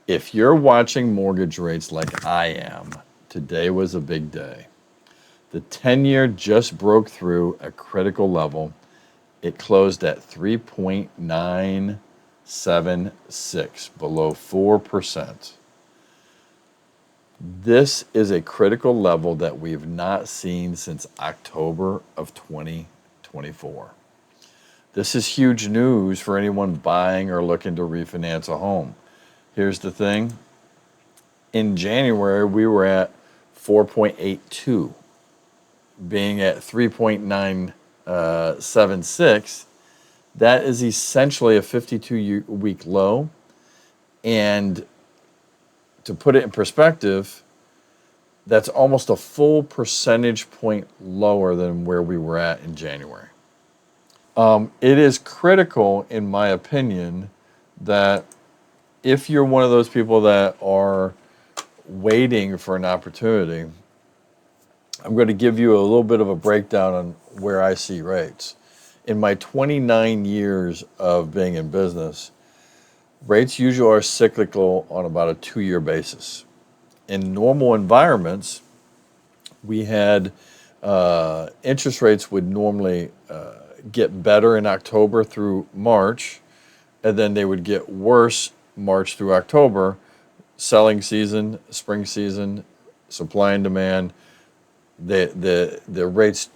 If you're watching mortgage rates like I am, today was a big day. The 10-year just broke through a critical level. It closed at 3.976, below 4%. This is a critical level that we've not seen since October of 2024. This is huge news for anyone buying or looking to refinance a home. Here's the thing. In January, we were at 4.82. Being at 3.976, that is essentially a 52-week low. And to put it in perspective, that's almost a full percentage point lower than where we were at in January. It is critical, in my opinion, that if you're one of those people that are waiting for an opportunity, I'm going to give you a little bit of a breakdown on where I see rates. In my 29 years of being in business, rates usually are cyclical on about a 2-year basis. In normal environments, we had interest rates would normally get better in October through March, and then they would get worse March through October. Selling season, spring season, supply and demand, the rates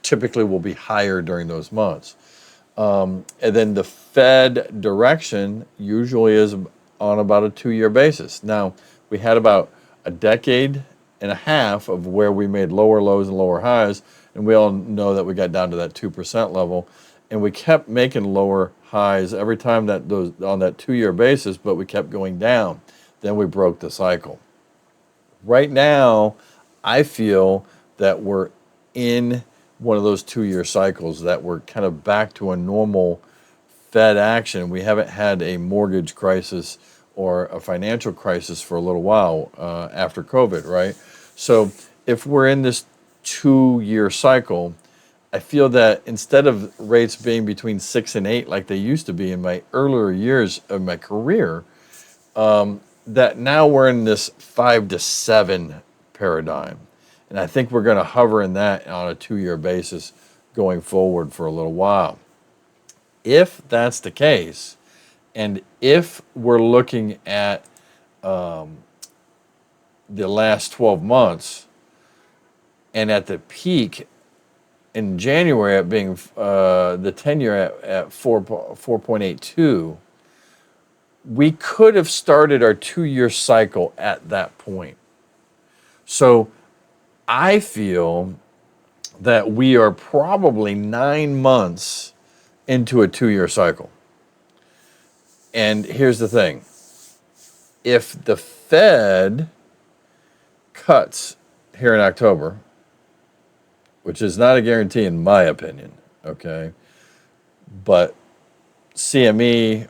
typically will be higher during those months. And then the Fed direction usually is on about a 2-year basis. Now, we had about a decade and a half of where we made lower lows and lower highs, and we all know that we got down to that 2% level, and we kept making lower highs every time that those on that 2-year basis, but we kept going down. Then we broke the cycle. Right now, I feel that we're in one of those 2-year cycles, that we're kind of back to a normal Fed action. We haven't had a mortgage crisis or a financial crisis for a little while after COVID, right? So if we're in this 2-year cycle, I feel that instead of rates being between 6 and 8 like they used to be in my earlier years of my career, that now we're in this 5 to 7 paradigm. And I think we're going to hover in that on a 2-year basis going forward for a little while. If that's the case, and if we're looking at the last 12 months, and at the peak in January at being the 10-year at 4.82, we could have started our 2-year cycle at that point. So I feel that we are probably 9 months into a 2-year cycle. And here's the thing. If the Fed cuts here in October, which is not a guarantee in my opinion, okay, but CME,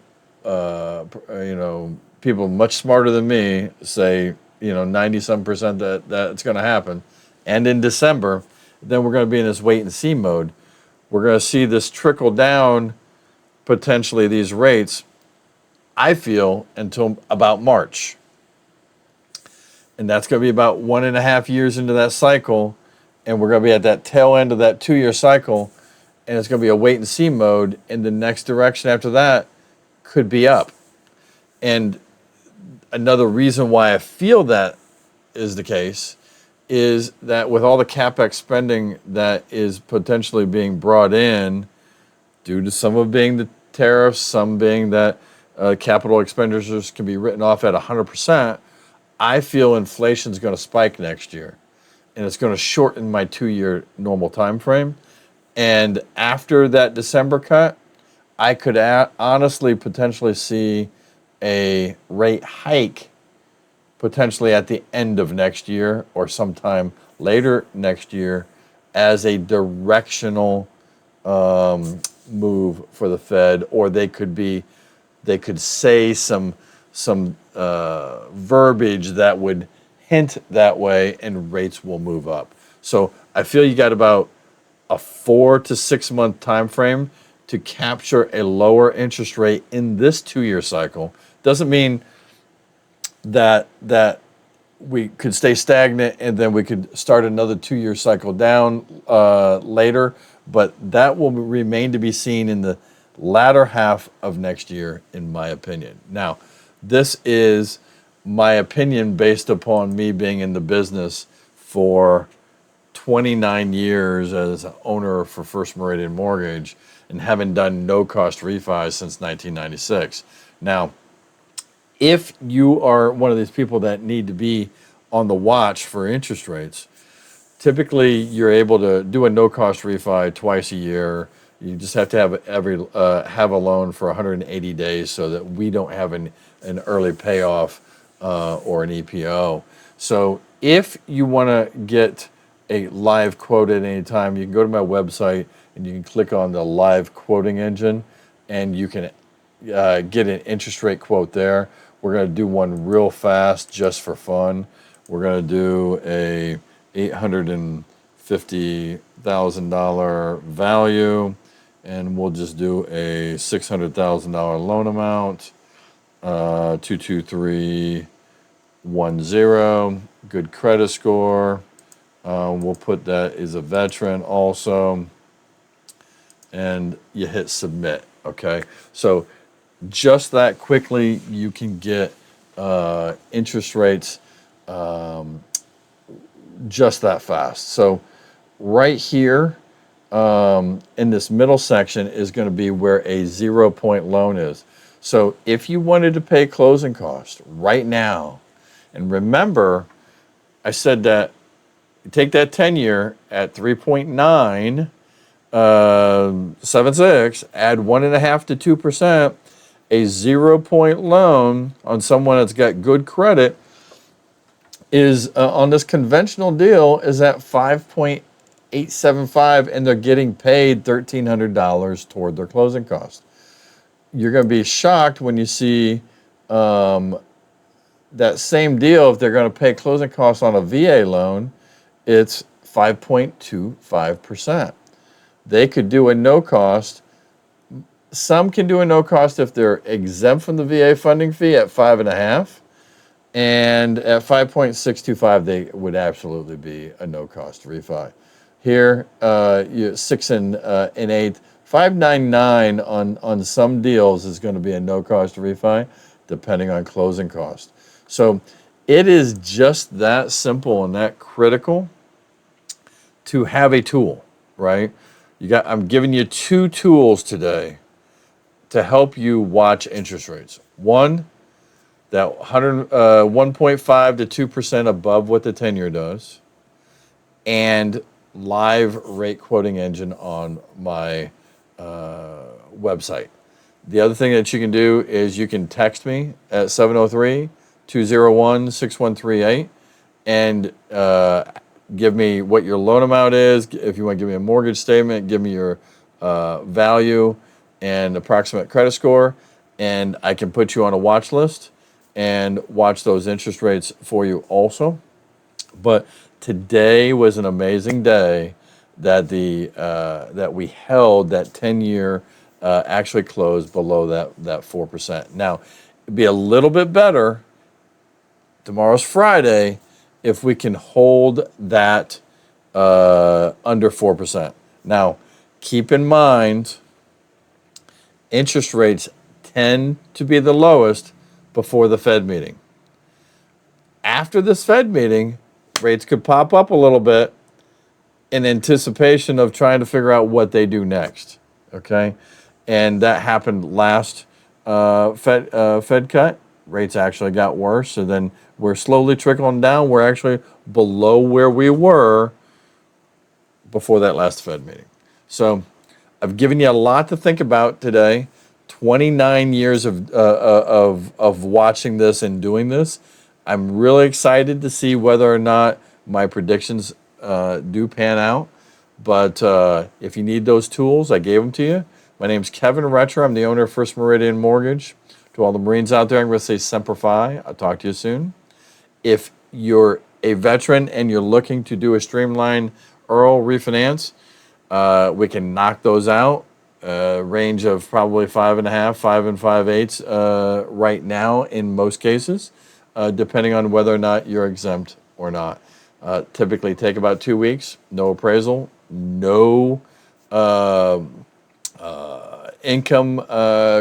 people much smarter than me say, 90-some% that it's going to happen. And in December, then we're going to be in this wait and see mode. We're going to see this trickle down, potentially these rates, I feel, until about March. And that's going to be about 1.5 years into that cycle. And we're going to be at that tail end of that 2-year cycle. And it's going to be a wait and see mode. And the next direction after that could be up. And another reason why I feel that is the case is that with all the CapEx spending that is potentially being brought in, due to some of being the tariffs, some being that capital expenditures can be written off at 100%, I feel inflation is going to spike next year. And it's going to shorten my 2-year normal time frame. And after that December cut, I could honestly potentially see a rate hike potentially at the end of next year or sometime later next year as a directional move for the Fed, or they could say some verbiage that would hint that way, and rates will move up. So I feel you got about a 4 to 6 month time frame to capture a lower interest rate in this 2-year cycle. Doesn't mean that we could stay stagnant and then we could start another 2-year cycle down later. But that will remain to be seen in the latter half of next year, in my opinion. Now, this is my opinion based upon me being in the business for 29 years as owner for First Meridian Mortgage and having done no cost refis since 1996. Now, if you are one of these people that need to be on the watch for interest rates, typically you're able to do a no cost refi twice a year. You just have to have a loan for 180 days so that we don't have an early payoff or an EPO. So if you want to get a live quote at any time, you can go to my website and you can click on the live quoting engine and you can get an interest rate quote there. We're going to do one real fast just for fun. We're going to do a $850,000 value, and we'll just do a $600,000 loan amount, 22310, good credit score. We'll put that as a veteran also, and you hit submit. Okay, so just that quickly you can get interest rates just that fast. So right here in this middle section is going to be where a 0-point loan is. So if you wanted to pay closing costs right now, and remember, I said that you take that 10-year at 3.976, add 1.5 to 2%, a 0-point loan on someone that's got good credit is on this conventional deal is at 5.875, and they're getting paid $1,300 toward their closing costs. You're going to be shocked when you see that same deal. If they're going to pay closing costs on a VA loan, it's 5.25%. They could do a no cost. Some can do a no cost if they're exempt from the VA funding fee at 5.5%. And at 5.625, they would absolutely be a no cost refi. Here, 6 and 8, 599 on some deals is going to be a no cost refi, depending on closing cost. So it is just that simple and that critical to have a tool, right? I'm giving you 2 tools today to help you watch interest rates. One, that 1.5 to 2% above what the 10-year does, and live rate quoting engine on my website. The other thing that you can do is you can text me at 703-201-6138 and give me what your loan amount is. If you want to give me a mortgage statement, give me your value and approximate credit score, and I can put you on a watch list and watch those interest rates for you also. But today was an amazing day that that we held that 10-year actually closed below that 4%. Now, it'd be a little bit better. Tomorrow's Friday if we can hold that under 4%. Now, keep in mind, interest rates tend to be the lowest before the Fed meeting. After this Fed meeting, rates could pop up a little bit in anticipation of trying to figure out what they do next. Okay, and that happened last Fed cut. Rates actually got worse, and then we're slowly trickling down. We're actually below where we were before that last Fed meeting. So I've given you a lot to think about today. 29 years of watching this and doing this. I'm really excited to see whether or not my predictions do pan out. But if you need those tools, I gave them to you. My name's Kevin Retcher. I'm the owner of First Meridian Mortgage. To all the Marines out there, I'm going to say Semper Fi. I'll talk to you soon. If you're a veteran and you're looking to do a streamlined Earl refinance, we can knock those out. Range of probably 5.5, 5 5/8 right now in most cases. depending on whether or not you're exempt or not. Typically take about 2 weeks, no appraisal, no income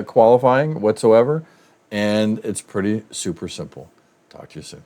qualifying whatsoever, and it's pretty super simple. Talk to you soon.